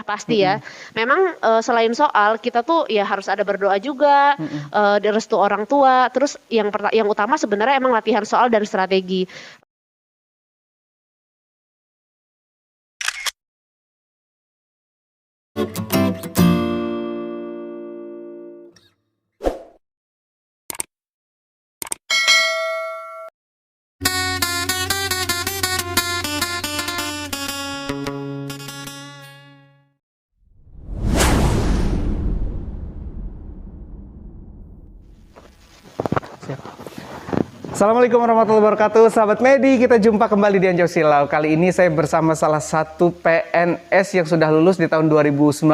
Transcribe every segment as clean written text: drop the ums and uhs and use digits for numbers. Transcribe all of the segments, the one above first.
pasti ya. Memang selain soal kita tuh ya harus ada berdoa juga, restu orang tua. Terus yang utama sebenarnya emang latihan soal dan strategi. Assalamualaikum warahmatullahi wabarakatuh, sahabat Medi. Kita jumpa kembali di Anjau Silau. Kali ini saya bersama salah satu PNS yang sudah lulus di tahun 2019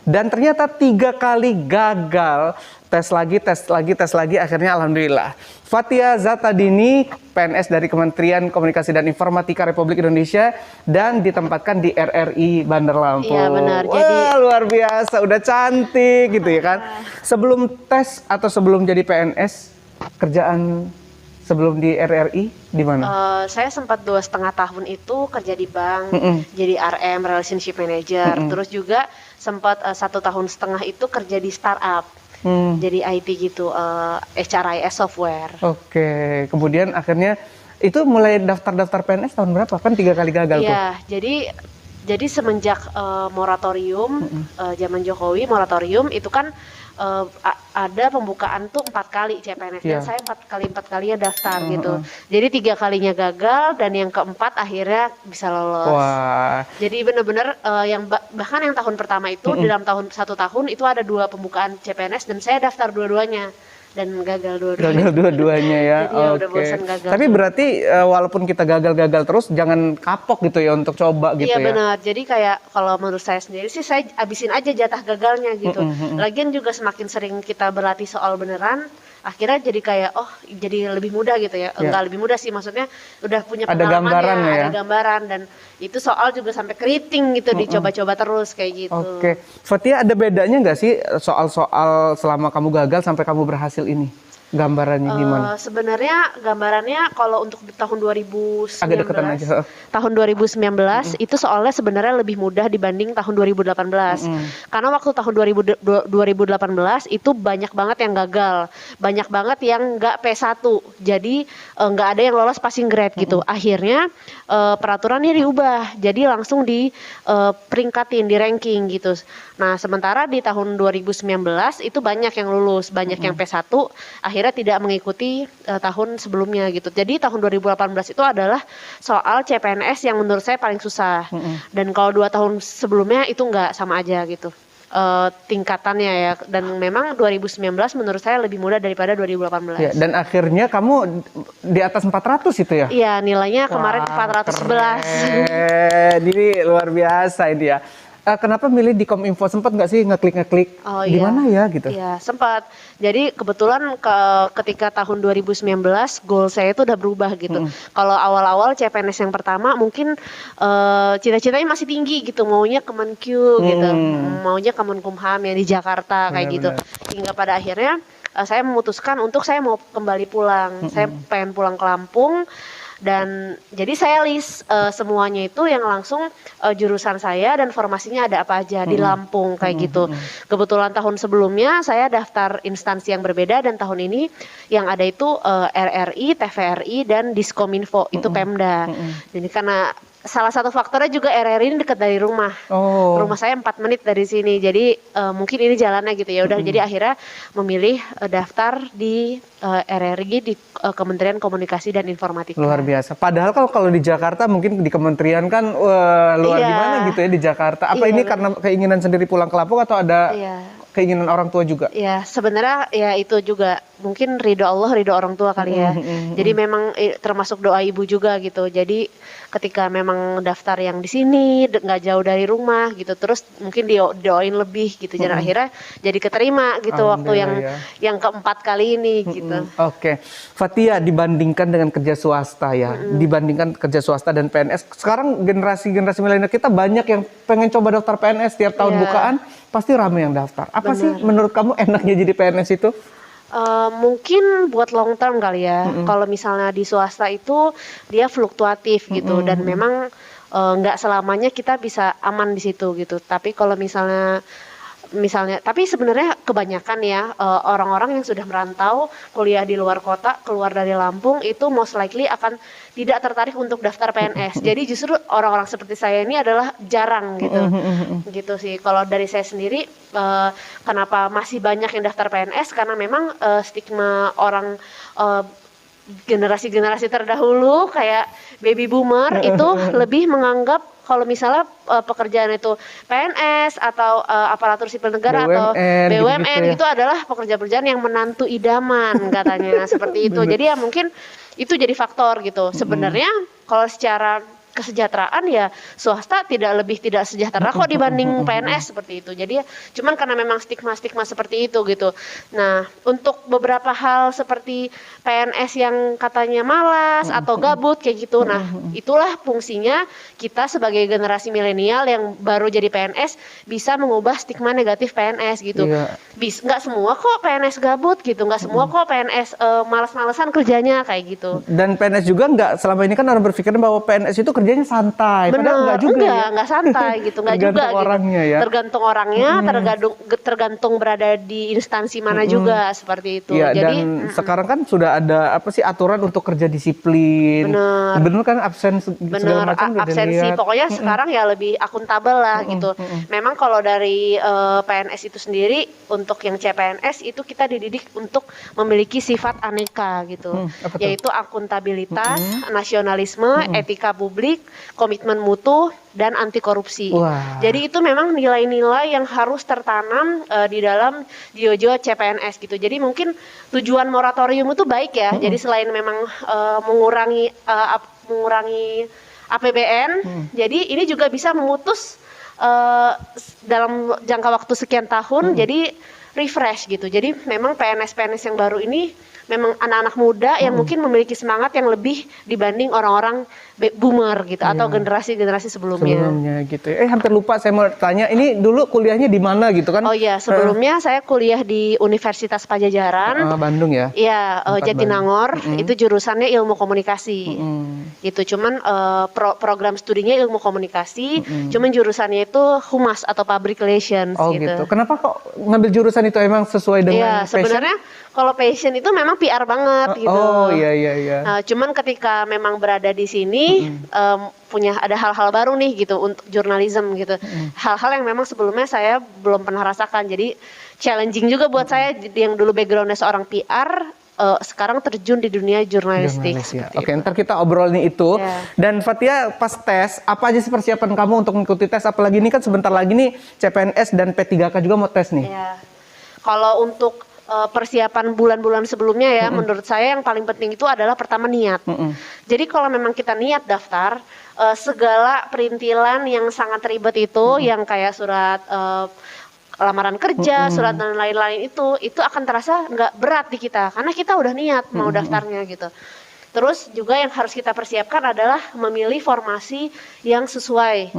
dan ternyata 3 kali gagal. Tes lagi, akhirnya alhamdulillah. Fathia Zatadini, PNS dari Kementerian Komunikasi dan Informatika Republik Indonesia dan ditempatkan di RRI Bandar Lampung. Iya benar. Wah, Jadi luar biasa, udah cantik gitu ya kan. Sebelum tes atau sebelum jadi PNS, kerjaan sebelum di RRI di mana? Saya sempat 2,5 tahun itu kerja di bank, jadi RM Relationship Manager. Terus juga sempat 1,5 tahun itu kerja di startup, jadi IT gitu, HRIS software. Oke, kemudian akhirnya itu mulai daftar PNS tahun berapa? Kan 3 kali gagal tuh. Iya, jadi semenjak moratorium, zaman Jokowi moratorium itu kan ada pembukaan tuh 4 kali CPNS dan saya 4 kalinya daftar gitu. Jadi 3 kalinya gagal dan yang keempat akhirnya bisa lolos. Wah. Jadi benar-benar bahkan yang tahun pertama itu dalam 1 tahun itu ada 2 pembukaan CPNS dan saya daftar dua-duanya dan gagal dua-duanya ya. Jadi ya udah bosan gagal. Tapi berarti walaupun kita gagal terus jangan kapok gitu ya untuk coba gitu ya. Iya benar. Jadi kayak kalau menurut saya sendiri sih saya abisin aja jatah gagalnya gitu. Lagian juga semakin sering kita berlatih soal beneran, akhirnya jadi kayak jadi lebih mudah gitu ya. Enggak lebih mudah sih, maksudnya udah punya pengalamannya, ada gambaran dan itu soal juga sampai keriting gitu dicoba-coba terus kayak gitu. Oke. Fathia, ada bedanya nggak sih soal-soal selama kamu gagal sampai kamu berhasil ini? Gambarannya gimana? Sebenarnya gambarannya kalau untuk di tahun 2019, agak deketan aja. Tahun 2019 itu soalnya sebenarnya lebih mudah dibanding tahun 2018. Karena waktu tahun 2018 itu banyak banget yang gagal, banyak banget yang nggak P1, jadi nggak ada yang lolos passing grade gitu. Akhirnya peraturannya diubah, jadi langsung di peringkatin, di ranking gitu. Nah sementara di tahun 2019 itu banyak yang lulus, banyak yang P1, akhirnya tidak mengikuti tahun sebelumnya gitu. Jadi tahun 2018 itu adalah soal CPNS yang menurut saya paling susah. Dan kalau 2 tahun sebelumnya itu nggak, sama aja gitu tingkatannya ya. Dan memang 2019 menurut saya lebih mudah daripada 2018. Ya, dan akhirnya kamu di atas 400 itu ya? Iya, nilainya kemarin 411. Ini luar biasa ini ya. Kenapa milih di Kominfo? Sempat nggak sih ngeklik di mana ya gitu? Iya sempat. Jadi kebetulan ketika tahun 2019 goal saya itu udah berubah gitu. Kalau awal-awal CPNS yang pertama mungkin cita-citanya masih tinggi gitu, maunya Kemenq gitu, maunya Kemenkumham yang di Jakarta kayak gitu. Hingga pada akhirnya saya memutuskan untuk saya mau kembali pulang. Saya pengen pulang ke Lampung. Dan jadi saya list semuanya itu yang langsung jurusan saya dan formasinya ada apa aja di Lampung kayak gitu. Kebetulan tahun sebelumnya saya daftar instansi yang berbeda dan tahun ini yang ada itu RRI, TVRI dan Diskominfo itu Pemda. Jadi karena salah satu faktornya juga RRI ini dekat dari rumah. Rumah saya 4 menit dari sini. Jadi mungkin ini jalannya gitu ya. Udah jadi akhirnya memilih daftar di RRI di Kementerian Komunikasi dan Informatika. Luar biasa. Padahal kalau di Jakarta mungkin di kementerian kan luar gimana gitu ya di Jakarta. Apa ini karena keinginan sendiri pulang ke Lampung atau ada keinginan orang tua juga? Ya sebenarnya ya itu juga mungkin ridho Allah, ridho orang tua kali ya. Jadi memang termasuk doa ibu juga gitu. Jadi ketika memang daftar yang di sini nggak jauh dari rumah gitu, terus mungkin doain lebih gitu. Dan akhirnya jadi keterima gitu waktu yang keempat kali ini gitu. Oke. Fathia, dibandingkan dengan kerja swasta ya, dibandingkan kerja swasta dan PNS, sekarang generasi milenial kita banyak yang pengen coba daftar PNS. Tiap tahun bukaan pasti ramai yang daftar. Apa sih menurut kamu enaknya jadi PNS itu? Mungkin buat long term kali ya. Kalau misalnya di swasta itu dia fluktuatif gitu dan memang nggak selamanya kita bisa aman di situ gitu. Tapi kalau misalnya tapi sebenarnya kebanyakan ya orang-orang yang sudah merantau kuliah di luar kota, keluar dari Lampung itu most likely akan tidak tertarik untuk daftar PNS. Jadi justru orang-orang seperti saya ini adalah jarang gitu. Gitu sih. Kalau dari saya sendiri kenapa masih banyak yang daftar PNS, karena memang stigma orang generasi-generasi terdahulu kayak baby boomer itu lebih menganggap kalau misalnya pekerjaan itu PNS atau aparatur sipil negara atau BUMN gitu-gitu ya. itu adalah pekerjaan-pekerjaan yang menantu idaman katanya seperti itu. Jadi ya mungkin itu jadi faktor gitu. Sebenarnya kalau secara kesejahteraan ya swasta tidak sejahtera kok dibanding PNS seperti itu. Jadi ya cuman karena memang stigma-stigma seperti itu gitu. Nah, untuk beberapa hal seperti PNS yang katanya malas atau gabut kayak gitu. Nah, itulah fungsinya kita sebagai generasi milenial yang baru jadi PNS bisa mengubah stigma negatif PNS gitu. Iya. Nggak semua kok PNS gabut gitu, nggak semua kok PNS malas-malesan kerjanya kayak gitu. Dan PNS juga nggak, selama ini kan orang berpikir bahwa PNS itu kerjanya santai, padahal nggak juga ya. Nggak santai gitu, nggak juga Tergantung orangnya gitu. ya. Tergantung orangnya, tergantung berada di instansi mana juga seperti itu. Iya, Jadi dan sekarang kan sudah ada aturan untuk kerja disiplin. Bener kan, absen segala macam udah absensi dilihat. pokoknya sekarang ya lebih akuntabel lah gitu. Memang kalau dari PNS itu sendiri untuk yang CPNS itu kita dididik untuk memiliki sifat aneka gitu, Apa tuh? yaitu akuntabilitas, nasionalisme, etika publik, komitmen mutu dan anti korupsi. Wah. Jadi itu memang nilai-nilai yang harus tertanam di dalam jiwa-jiwa CPNS gitu. Jadi mungkin tujuan moratorium itu baik ya. Jadi selain memang mengurangi APBN, jadi ini juga bisa memutus dalam jangka waktu sekian tahun. Jadi refresh gitu. Jadi memang PNS-PNS yang baru ini memang anak-anak muda yang mungkin memiliki semangat yang lebih dibanding orang-orang boomer gitu atau generasi-generasi sebelumnya gitu. Hampir lupa saya mau tanya, ini dulu kuliahnya di mana gitu kan? Oh iya, sebelumnya saya kuliah di Universitas Pajajaran. Bandung ya? Iya, Jatinangor. Itu jurusannya ilmu komunikasi. Gitu. Cuman program studinya ilmu komunikasi, cuman jurusannya itu humas atau public relations Oh gitu. Kenapa kok ngambil jurusan itu, emang sesuai dengan passion? Sebenarnya kalau passion itu memang PR banget gitu. Oh iya. Nah, cuman ketika memang berada di sini ada hal-hal baru nih gitu untuk jurnalisme gitu. Hal-hal yang memang sebelumnya saya belum pernah rasakan. Jadi challenging juga buat saya yang dulu backgroundnya seorang PR, sekarang terjun di dunia jurnalistik. Ya. Oke, ntar kita obrolin itu. Dan Fathia, pas tes, apa aja sih persiapan kamu untuk mengikuti tes? Apalagi ini kan sebentar lagi nih CPNS dan P3K juga mau tes nih. Ya. Kalau untuk persiapan bulan-bulan sebelumnya ya, menurut saya yang paling penting itu adalah pertama niat. Jadi kalau memang kita niat daftar, segala perintilan yang sangat ribet itu, yang kayak surat lamaran kerja, surat dan lain-lain itu akan terasa nggak berat di kita, karena kita udah niat mau daftarnya gitu. Terus juga yang harus kita persiapkan adalah memilih formasi yang sesuai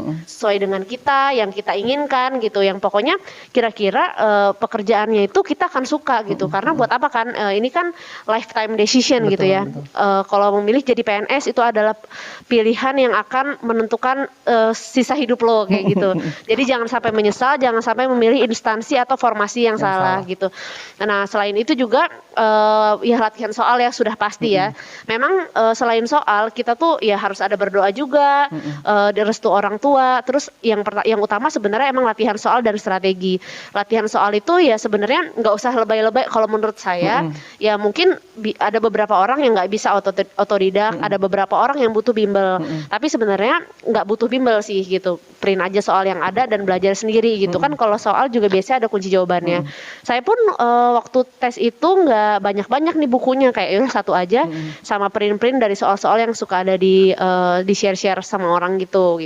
dengan kita, yang kita inginkan gitu. Yang pokoknya kira-kira pekerjaannya itu kita akan suka gitu. Karena buat apa kan? Ini kan lifetime decision gitu ya. Kalau memilih jadi PNS itu adalah pilihan yang akan menentukan sisa hidup lo kayak gitu. Jadi jangan sampai menyesal, jangan sampai memilih instansi atau formasi yang salah gitu. Nah selain itu juga ya latihan soal ya sudah pasti ya. Memang selain soal kita tuh ya harus ada berdoa juga, restu orang tua. Terus yang utama sebenarnya emang latihan soal dan strategi. Latihan soal itu ya sebenarnya nggak usah lebay-lebay kalau menurut saya. Ya mungkin ada beberapa orang yang nggak bisa otodidak, ada beberapa orang yang butuh bimbel. Tapi sebenarnya nggak butuh bimbel sih gitu. Print aja soal yang ada dan belajar sendiri gitu kan. Kalau soal juga biasanya ada kunci jawabannya. Saya pun waktu tes itu nggak banyak-banyak nih bukunya, kayak ya satu aja sama print dari soal-soal yang suka ada di share-share sama orang gitu.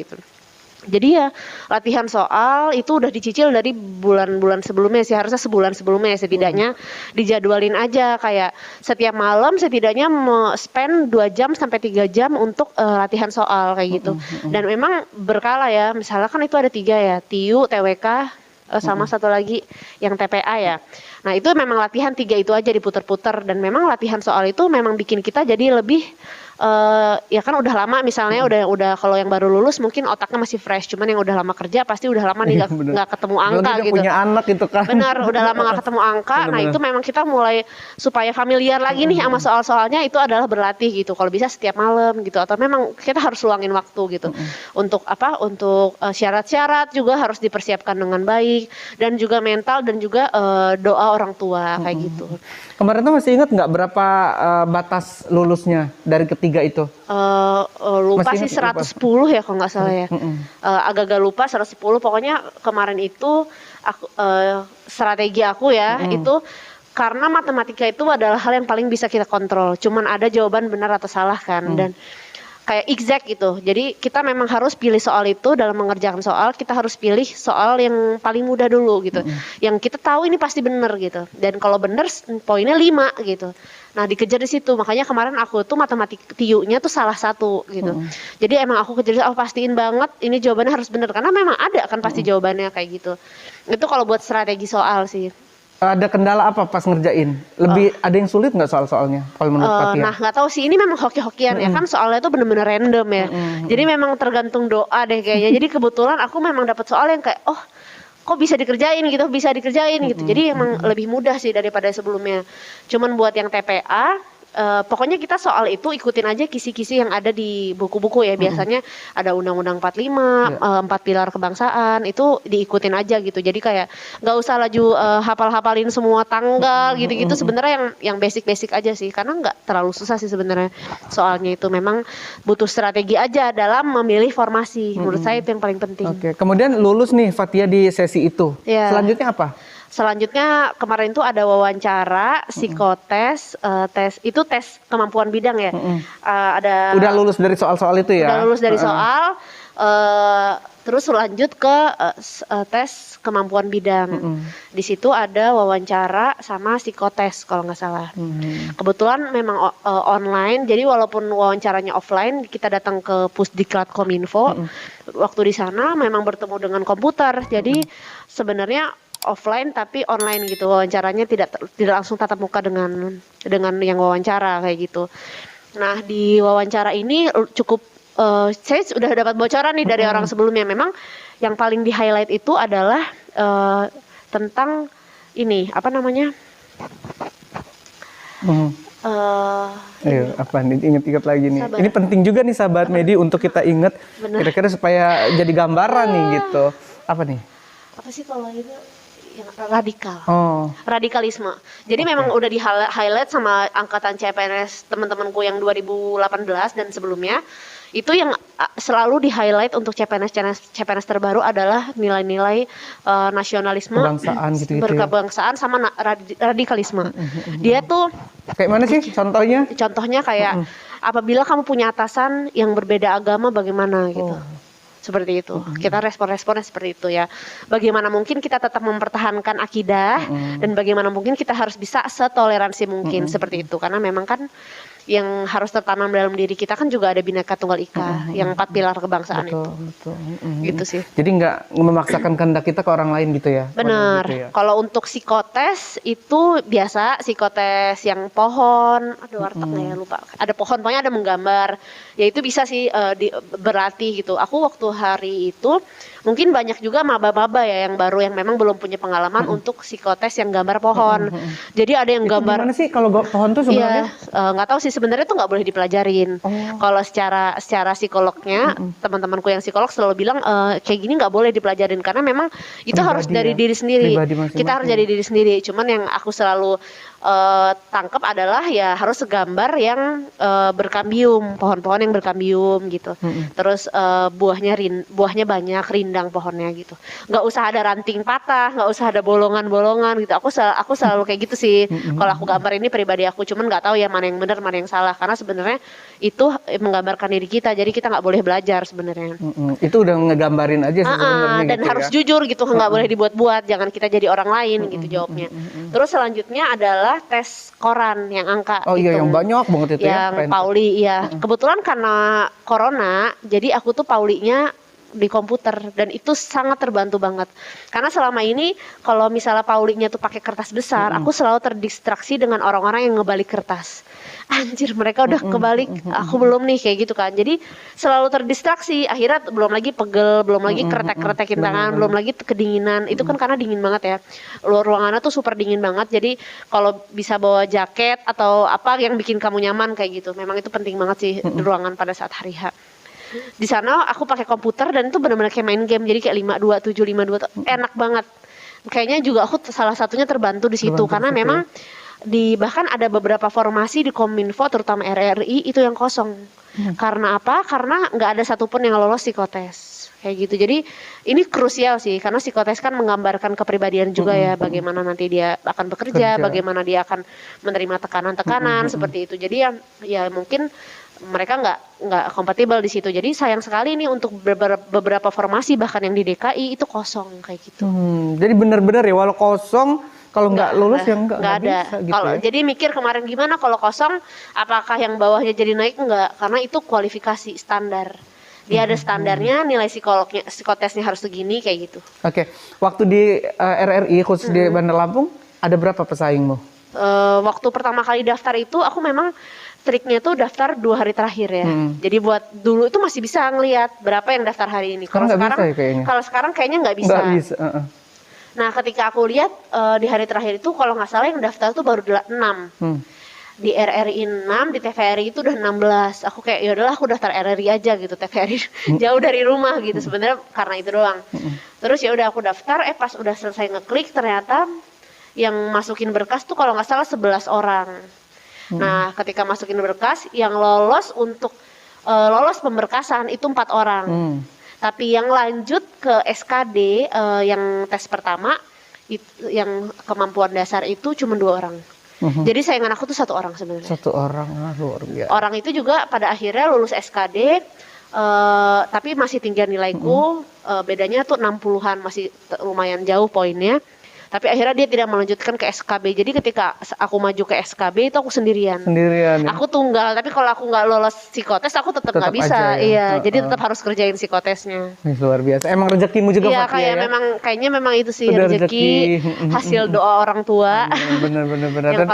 Jadi ya latihan soal itu udah dicicil dari bulan-bulan sebelumnya sih, harusnya sebulan sebelumnya setidaknya dijadwalin aja kayak setiap malam setidaknya spend 2 jam sampai 3 jam untuk latihan soal kayak gitu. Dan memang berkala ya, misalnya kan itu ada 3 ya, TIU, TWK, sama satu lagi yang TPA ya. Nah itu memang latihan 3 itu aja diputer-puter, dan memang latihan soal itu memang bikin kita jadi lebih ya kan udah lama misalnya udah kalau yang baru lulus mungkin otaknya masih fresh, cuman yang udah lama kerja pasti udah lama nih nggak ketemu angka Belum gitu. punya anak gitu kan. Benar, udah lama nggak ketemu angka. Nah itu memang kita mulai supaya familiar lagi nih sama soal-soalnya, itu adalah berlatih gitu. Kalau bisa setiap malam gitu, atau memang kita harus luangin waktu gitu. Untuk apa? Untuk syarat-syarat juga harus dipersiapkan dengan baik, dan juga mental dan juga doa orang tua kayak gitu. Kemarin tuh masih ingat nggak berapa batas lulusnya dari ketiga itu? Lupa Masih sih ingat 110 ya kalau nggak salah ya. Agak-agak lupa 110. Pokoknya kemarin itu aku, strategi aku ya itu, karena matematika itu adalah hal yang paling bisa kita kontrol. Cuman ada jawaban benar atau salah kan, dan kayak exact gitu. Jadi kita memang harus pilih soal itu. Dalam mengerjakan soal kita harus pilih soal yang paling mudah dulu gitu, yang kita tahu ini pasti benar gitu, dan kalau benar poinnya 5 gitu. Nah dikejar di situ. Makanya kemarin aku tuh matematik TIU-nya tuh salah satu gitu. Jadi emang aku kejar, pastiin banget ini jawabannya harus benar, karena memang ada kan pasti jawabannya kayak gitu. Itu kalau buat strategi soal sih. Ada kendala apa pas ngerjain? Lebih ada yang sulit nggak soal-soalnya kalau menurut Fatia? Nah nggak tahu sih, ini memang hoki-hokian ya kan, soalnya itu bener-bener random ya. Jadi memang tergantung doa deh kayaknya. Jadi kebetulan aku memang dapat soal yang kayak kok bisa dikerjain gitu, bisa dikerjain gitu. Jadi emang lebih mudah sih daripada sebelumnya. Cuman buat yang TPA, pokoknya kita soal itu ikutin aja kisi-kisi yang ada di buku-buku ya. Biasanya ada Undang-Undang 45, 4 pilar kebangsaan, itu diikutin aja gitu. Jadi kayak nggak usah laju hafal-hafalin semua tanggal gitu-gitu. Sebenarnya yang basic-basic aja sih, karena nggak terlalu susah sih sebenarnya. Soalnya itu memang butuh strategi aja dalam memilih formasi. Menurut saya itu yang paling penting. Oke, kemudian lulus nih Fatia di sesi itu. Ya. Selanjutnya apa? Selanjutnya kemarin tuh ada wawancara, psikotes, tes kemampuan bidang ya. Ada. Udah lulus dari soal-soal itu ya? Udah lulus dari soal, terus lanjut ke tes kemampuan bidang. Di situ ada wawancara sama psikotes kalau nggak salah. Kebetulan memang online, jadi walaupun wawancaranya offline, kita datang ke Pusdiklat Kominfo. Waktu di sana memang bertemu dengan komputer, jadi sebenarnya offline tapi online gitu, wawancaranya tidak langsung tatap muka dengan yang wawancara kayak gitu. Nah di wawancara ini cukup saya sudah dapat bocoran nih dari orang sebelumnya. Memang yang paling di highlight itu adalah tentang ini apa namanya? Ayo, apa nih? Ingat-ingat lagi nih. Sabar. Ini penting juga nih sahabat Medi untuk kita ingat. Kira-kira supaya jadi gambaran nih gitu. Apa nih? Apa sih kalau itu? Yang radikal, radikalisme. Jadi memang udah di highlight sama angkatan CPNS teman-temanku yang 2018 dan sebelumnya. Itu yang selalu di highlight untuk CPNS terbaru adalah nilai-nilai nasionalisme, kebangsaan gitu-gitu. Berkebangsaan sama radikalisme. Dia tuh kayak mana sih contohnya? Contohnya kayak apabila kamu punya atasan yang berbeda agama, bagaimana gitu. Seperti itu. Kita respon-responnya seperti itu ya. Bagaimana mungkin kita tetap mempertahankan akidah, dan bagaimana mungkin kita harus bisa setoleransi mungkin seperti itu. Karena memang kan yang harus tertanam dalam diri kita kan juga ada Bhinneka Tunggal Ika, yang 4 pilar kebangsaan itu. Gitu sih. Jadi nggak memaksakan kehendak kita ke orang lain gitu ya? Benar. Gitu ya? Kalau untuk psikotes itu biasa psikotes yang pohon, aduh wartegnya ya lupa. Ada pohon, pokoknya ada menggambar. Ya itu bisa sih berlatih gitu. Aku waktu hari itu mungkin banyak juga maba-maba ya yang baru, yang memang belum punya pengalaman untuk psikotes yang gambar pohon. Jadi ada yang itu gambar. Gimana sih kalau pohon tuh sebenarnya? Nggak tahu sih sebenarnya tuh nggak boleh dipelajarin. Kalau secara psikolognya, teman-temanku yang psikolog selalu bilang kayak gini nggak boleh dipelajarin, karena memang itu harus dari diri sendiri. Kita harus jadi diri sendiri. Cuman yang aku selalu tangkap adalah ya harus gambar yang berkambium, pohon-pohon yang berkambium gitu. Terus buahnya banyak, rindang pohonnya gitu. Nggak usah ada ranting patah, nggak usah ada bolongan-bolongan gitu. Aku selalu kayak gitu sih. Kalau aku gambar ini pribadi aku, cuman nggak tahu ya mana yang benar mana yang salah, karena sebenarnya itu menggambarkan diri kita. Jadi kita nggak boleh belajar sebenarnya. Itu udah ngegambarin aja sebenarnya. Dan gitu harus ya? jujur gitu, nggak boleh dibuat-buat. Jangan kita jadi orang lain gitu jawabnya. Terus selanjutnya adalah tes koran yang angka. Oh iya, yang banyak banget itu yang ya. Pauli ya. Kebetulan karena corona, jadi aku tuh Paulinya di komputer, dan itu sangat terbantu banget. Karena selama ini kalau misalnya Paulinya tuh pakai kertas besar, aku selalu terdistraksi dengan orang-orang yang ngebalik kertas. Anjir, mereka udah kebalik, aku belum nih, kayak gitu kan. Jadi selalu terdistraksi, akhirnya belum lagi pegel, belum lagi kretek-kretekin tangan, belum lagi kedinginan. Itu kan karena dingin banget ya. Ruangannya tuh super dingin banget. Jadi kalau bisa bawa jaket atau apa yang bikin kamu nyaman kayak gitu. Memang itu penting banget sih di ruangan pada saat hari H. Di sana aku pakai komputer dan itu benar-benar kayak main game. Jadi kayak 527 52 tuh enak banget. Kayaknya juga aku salah satunya terbantu di situ karena memang bahkan ada beberapa formasi di Kominfo terutama RRI itu yang kosong. Karena apa? Karena nggak ada satupun yang lolos psikotes kayak gitu. Jadi ini krusial sih karena psikotes kan menggambarkan kepribadian juga ya, bagaimana nanti dia akan bekerja, bagaimana dia akan menerima tekanan-tekanan seperti itu. Jadi ya mungkin mereka nggak kompatibel di situ. Jadi sayang sekali nih untuk beberapa formasi bahkan yang di DKI itu kosong kayak gitu. Jadi benar-benar ya walau kosong kalau nggak lulus ya nggak ada. bisa gitu Kalau ya. jadi mikir kemarin gimana kalau kosong, apakah yang bawahnya jadi naik? Enggak, karena itu kualifikasi standar. Dia ada standarnya, nilai psikotesnya harus segini kayak gitu. Oke, waktu di RRI khusus di Bandar Lampung ada berapa pesaingmu? Waktu pertama kali daftar itu aku memang triknya tuh daftar 2 hari terakhir ya. Jadi buat dulu itu masih bisa ngelihat berapa yang daftar hari ini. Kalau sekarang, kalau sekarang kayaknya nggak bisa. Nggak bisa. Nah, ketika aku lihat di hari terakhir itu kalau nggak salah yang daftar tuh baru 6. Di RRI 6, di TVRI itu udah 16. Aku kayak ya udahlah aku daftar RRI aja gitu. TVRI jauh dari rumah gitu sebenarnya karena itu doang. Terus ya udah aku daftar, pas udah selesai ngeklik ternyata yang masukin berkas tuh kalau nggak salah 11 orang. Nah, ketika masukin berkas yang lolos untuk lolos pemberkasan itu 4 orang. Tapi yang lanjut ke SKD yang tes pertama itu, yang kemampuan dasar itu cuma 2 orang. Jadi saingan aku tuh 1 orang sebenarnya. 1 orang, luar biasa. Orang itu juga pada akhirnya lulus SKD, tapi masih tinggi nilaiku. Bedanya tuh 60-an, masih lumayan jauh poinnya. Tapi akhirnya dia tidak melanjutkan ke SKB. Jadi ketika aku maju ke SKB itu aku sendirian. Sendirian. Aku tunggal. Tapi kalau aku nggak lolos psikotes, aku tetap nggak bisa. Ya? Iya. Jadi tetap harus kerjain psikotesnya. Luar biasa. Emang rezekimu juga iya, Fathia kayak ya? kayaknya memang itu sih rezeki hasil doa orang tua. Bener. Dan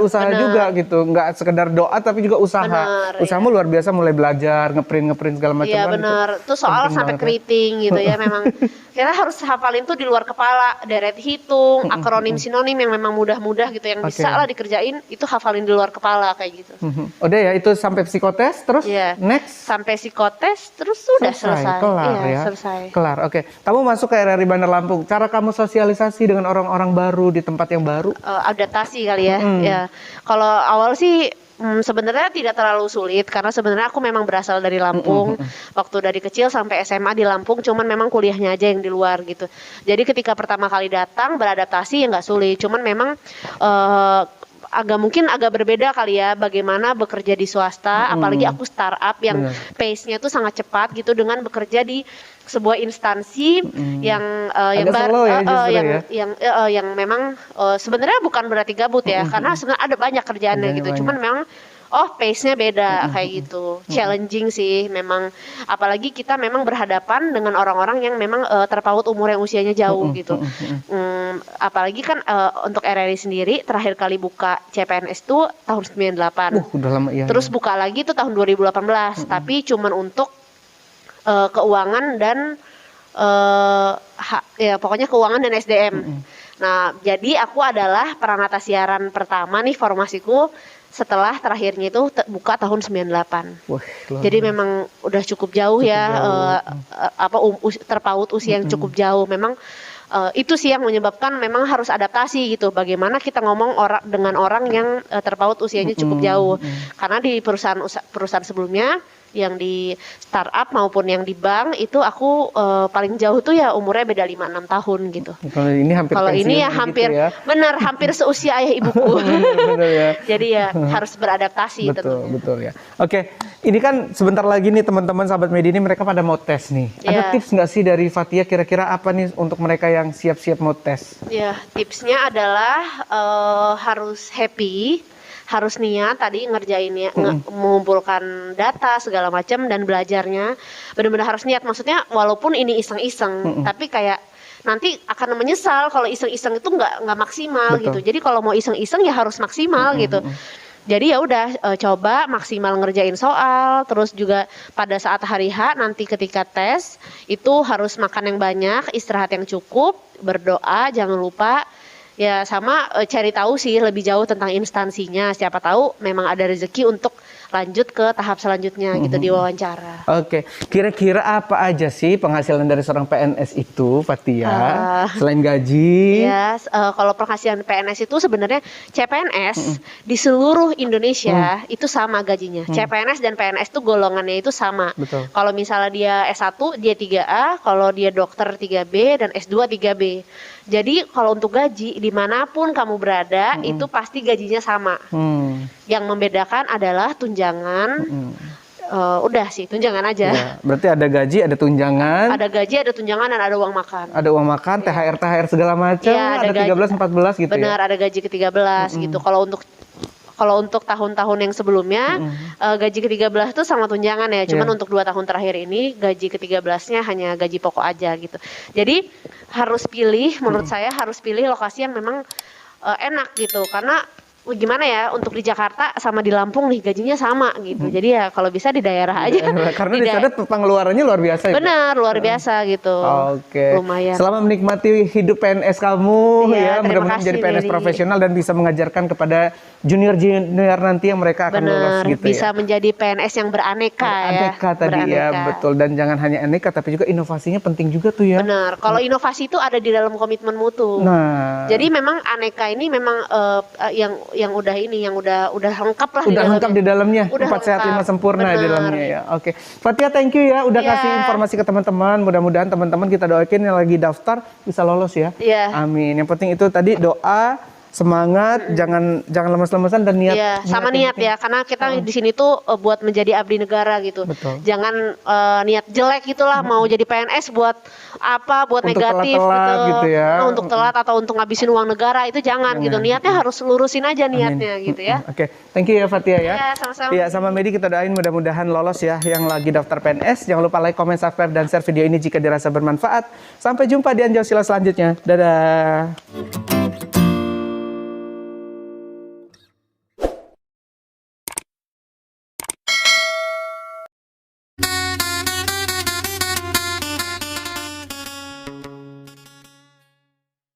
usaha juga gitu. Nggak sekedar doa tapi juga usaha. Usahamu luar biasa, mulai belajar, ngeprint segala macam. Iya benar. Tuh soal sampai keriting gitu ya memang. Kita harus hafalin tuh di luar kepala, deret hitung, akronim sinonim yang memang mudah-mudah gitu, yang bisa lah dikerjain, itu hafalin di luar kepala kayak gitu. Udah ya, itu sampai psikotes, terus next? Sampai psikotes, terus sudah selesai. Kelar ya? Selesai. Kelar, oke. Kamu masuk ke RRI Bandar Lampung, cara kamu sosialisasi dengan orang-orang baru di tempat yang baru? Adaptasi kali ya. Ya. Kalau awal sih sebenarnya tidak terlalu sulit karena sebenarnya aku memang berasal dari Lampung. Waktu dari kecil sampai SMA di Lampung, cuman memang kuliahnya aja yang di luar gitu. Jadi ketika pertama kali datang beradaptasi ya nggak sulit, cuman memang mungkin agak berbeda kali ya bagaimana bekerja di swasta, apalagi aku startup yang pace-nya tuh sangat cepat gitu dengan bekerja di sebuah instansi yang yang memang sebenarnya bukan berarti gabut ya, karena sebenarnya ada banyak kerjaannya gitu. Cuman memang pace-nya beda kayak gitu. Challenging sih memang, apalagi kita memang berhadapan dengan orang-orang yang memang terpaut umur yang usianya jauh gitu. Apalagi kan untuk RRI sendiri terakhir kali buka CPNS tuh tahun 98. Udah lama ya. Terus buka lagi tuh tahun 2018, tapi cuman untuk keuangan dan ya pokoknya keuangan dan SDM. Nah, jadi aku adalah peranata siaran pertama nih formasiku setelah terakhirnya itu buka tahun 98. Jadi memang udah cukup jauh ya, terpaut usia yang cukup jauh. Memang itu sih yang menyebabkan memang harus adaptasi gitu. Bagaimana kita ngomong dengan orang yang terpaut usianya cukup jauh. Karena di perusahaan sebelumnya yang di startup maupun yang di bank itu aku paling jauh tuh ya umurnya beda 5-6 tahun gitu. Kalau ini ya hampir gitu ya. Benar hampir seusia ayah ibuku. Bener ya. Jadi ya harus beradaptasi. Betul ya. Oke, ini kan sebentar lagi nih teman-teman sahabat media ini mereka pada mau tes nih. Ada tips nggak sih dari Fathia kira-kira apa nih untuk mereka yang siap-siap mau tes? Ya tipsnya adalah harus happy harus niat tadi ngerjainnya, mengumpulkan data segala macam dan belajarnya benar-benar harus niat. Maksudnya walaupun ini iseng-iseng, tapi kayak nanti akan menyesal kalau iseng-iseng itu nggak maksimal. Betul. Gitu. Jadi kalau mau iseng-iseng ya harus maksimal gitu. Jadi ya udah coba maksimal ngerjain soal, terus juga pada saat hari H nanti ketika tes itu harus makan yang banyak, istirahat yang cukup, berdoa jangan lupa. Ya sama cari tahu sih lebih jauh tentang instansinya, siapa tahu memang ada rezeki untuk lanjut ke tahap selanjutnya gitu di wawancara. Oke, kira-kira apa aja sih penghasilan dari seorang PNS itu, Fathia? Selain gaji? Ya, kalau penghasilan PNS itu sebenarnya CPNS di seluruh Indonesia itu sama gajinya. CPNS dan PNS itu golongannya itu sama. Betul. Kalau misalnya dia S1 dia 3A, kalau dia dokter 3B dan S2 3B. Jadi kalau untuk gaji dimanapun kamu berada itu pasti gajinya sama. Yang membedakan adalah tunjangan. Udah sih tunjangan aja. Ya, berarti ada gaji, ada tunjangan. Ada gaji, ada tunjangan dan ada uang makan. Ada uang makan, THR segala macam. Ya, ada 13, 14 gitu. Benar, ya? ada gaji ke-13 gitu. Kalau untuk tahun-tahun yang sebelumnya gaji ke-13 itu sama tunjangan ya. Cuman untuk 2 tahun terakhir ini gaji ke-13-nya hanya gaji pokok aja gitu. Jadi harus pilih, menurut saya harus pilih lokasi yang memang enak gitu. Karena gimana ya, untuk di Jakarta sama di Lampung nih gajinya sama gitu. Jadi ya kalau bisa di daerah aja. Karena di sana pengeluarannya luar biasa. Benar, luar biasa gitu. Oke. Lumayan. Selamat menikmati hidup PNS kamu ya. Mudah-mudahan jadi PNS Mary. profesional dan bisa mengajarkan kepada junior-junior nanti yang mereka akan lulus gitu bisa ya. menjadi PNS yang beraneka ya. Aneka tadi ya, betul. Dan jangan hanya aneka tapi juga inovasinya penting juga tuh ya. Benar. Kalau inovasi itu ada di dalam komitmen mutu. Nah. Jadi memang aneka ini memang yang udah lengkap lah. Udah lengkap di dalamnya. Udah 4 sehat 5 sempurna di dalamnya ya. Oke. Fathia, thank you ya udah kasih informasi ke teman-teman. Mudah-mudahan teman-teman kita doain yang lagi daftar bisa lolos ya. Iya. Amin. Yang penting itu tadi doa, semangat, jangan lemes-lemesan dan niat. Iya, sama niat ya, karena kita di sini tuh buat menjadi abdi negara gitu. Betul. Jangan niat jelek gitulah, mau jadi PNS buat apa, buat Untuk negatif telat-telat gitu ya. Untuk telat atau untuk ngabisin uang negara itu jangan gitu. Niatnya harus lurusin aja niatnya gitu ya. Oke, thank you ya Fathia ya. Iya, sama-sama. Iya, sama Medi kita doain mudah-mudahan lolos ya yang lagi daftar PNS. Jangan lupa like, comment, subscribe dan share video ini jika dirasa bermanfaat. Sampai jumpa di Anjau Sila selanjutnya. Dadah.